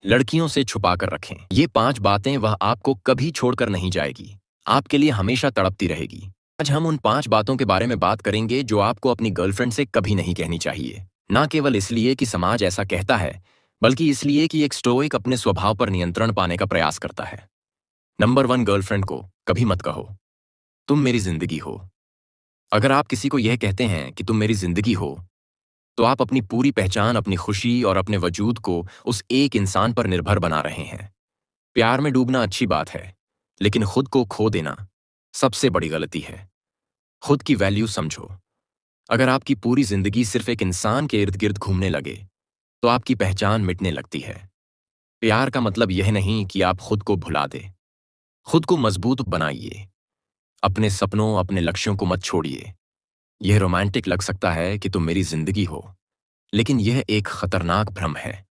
लड़कियों से छुपा कर रखें। ये 5 बातें वह आपको कभी छोड़कर नहीं जाएगी, आपके लिए हमेशा तड़पती रहेगी। आज हम उन 5 बातों के बारे में बात करेंगे जो आपको अपनी गर्लफ्रेंड से कभी नहीं कहनी चाहिए। ना केवल इसलिए कि समाज ऐसा कहता है, बल्कि इसलिए कि एक स्टोइक अपने स्वभाव पर नियंत्रण पाने का प्रयास करता है। नंबर 1, गर्लफ्रेंड को कभी मत कहो, तुम मेरी जिंदगी हो। अगर आप किसी को यह कहते हैं कि तुम मेरी जिंदगी हो, तो आप अपनी पूरी पहचान, अपनी खुशी और अपने वजूद को उस एक इंसान पर निर्भर बना रहे हैं। प्यार में डूबना अच्छी बात है, लेकिन खुद को खो देना सबसे बड़ी गलती है। खुद की वैल्यू समझो। अगर आपकी पूरी जिंदगी सिर्फ एक इंसान के इर्द गिर्द घूमने लगे, तो आपकी पहचान मिटने लगती है। प्यार का मतलब यह नहीं कि आप खुद को भुला दें। खुद को मजबूत बनाइए। अपने सपनों, अपने लक्ष्यों को मत छोड़िए। यह रोमांटिक लग सकता है कि तुम मेरी जिंदगी हो, लेकिन यह एक खतरनाक भ्रम है।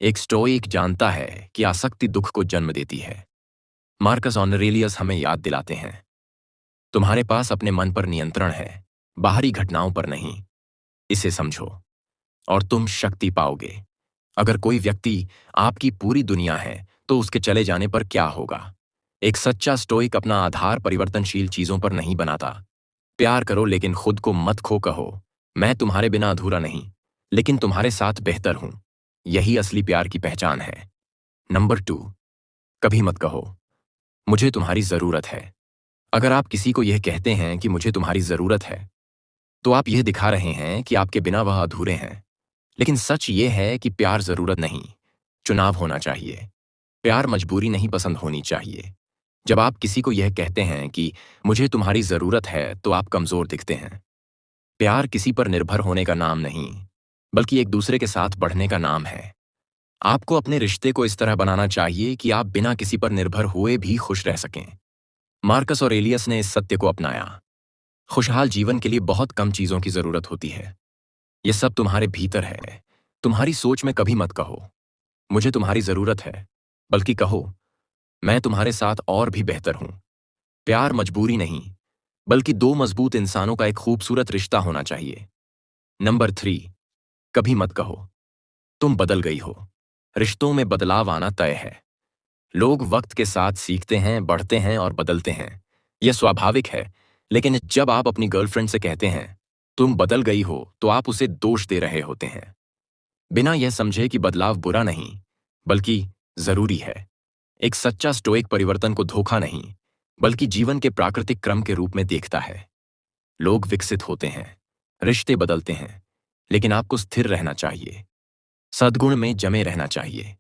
एक स्टोइक जानता है कि आसक्ति दुख को जन्म देती है। मार्कस ऑरेलियस हमें याद दिलाते हैं, तुम्हारे पास अपने मन पर नियंत्रण है, बाहरी घटनाओं पर नहीं। इसे समझो और तुम शक्ति पाओगे। अगर कोई व्यक्ति आपकी पूरी दुनिया है, तो उसके चले जाने पर क्या होगा? एक सच्चा स्टोइक अपना आधार परिवर्तनशील चीजों पर नहीं बनाता। प्यार करो, लेकिन खुद को मत खो कहो, मैं तुम्हारे बिना अधूरा नहीं, लेकिन तुम्हारे साथ बेहतर हूं। यही असली प्यार की पहचान है। नंबर 2, कभी मत कहो, मुझे तुम्हारी जरूरत है। अगर आप किसी को यह कहते हैं कि मुझे तुम्हारी जरूरत है, तो आप यह दिखा रहे हैं कि आपके बिना वह अधूरे हैं। लेकिन सच यह है कि प्यार जरूरत नहीं, चुनाव होना चाहिए। प्यार मजबूरी नहीं, पसंद होनी चाहिए। जब आप किसी को यह कहते हैं कि मुझे तुम्हारी जरूरत है, तो आप कमजोर दिखते हैं। प्यार किसी पर निर्भर होने का नाम नहीं, बल्कि एक दूसरे के साथ बढ़ने का नाम है। आपको अपने रिश्ते को इस तरह बनाना चाहिए कि आप बिना किसी पर निर्भर हुए भी खुश रह सकें। मार्कस ऑरेलियस ने इस सत्य को अपनाया। खुशहाल जीवन के लिए बहुत कम चीजों की जरूरत होती है। यह सब तुम्हारे भीतर है। तुम्हारी सोच में कभी मत कहो, मुझे तुम्हारी जरूरत है, बल्कि कहो, मैं तुम्हारे साथ और भी बेहतर हूं। प्यार मजबूरी नहीं, बल्कि दो मजबूत इंसानों का एक खूबसूरत रिश्ता होना चाहिए। नंबर 3, कभी मत कहो, तुम बदल गई हो। रिश्तों में बदलाव आना तय है। लोग वक्त के साथ सीखते हैं, बढ़ते हैं और बदलते हैं। यह स्वाभाविक है। लेकिन जब आप अपनी गर्लफ्रेंड से कहते हैं तुम बदल गई हो, तो आप उसे दोष दे रहे होते हैं, बिना यह समझे कि बदलाव बुरा नहीं, बल्कि जरूरी है। एक सच्चा स्टोइक परिवर्तन को धोखा नहीं, बल्कि जीवन के प्राकृतिक क्रम के रूप में देखता है। लोग विकसित होते हैं, रिश्ते बदलते हैं, लेकिन आपको स्थिर रहना चाहिए, सद्गुण में जमे रहना चाहिए।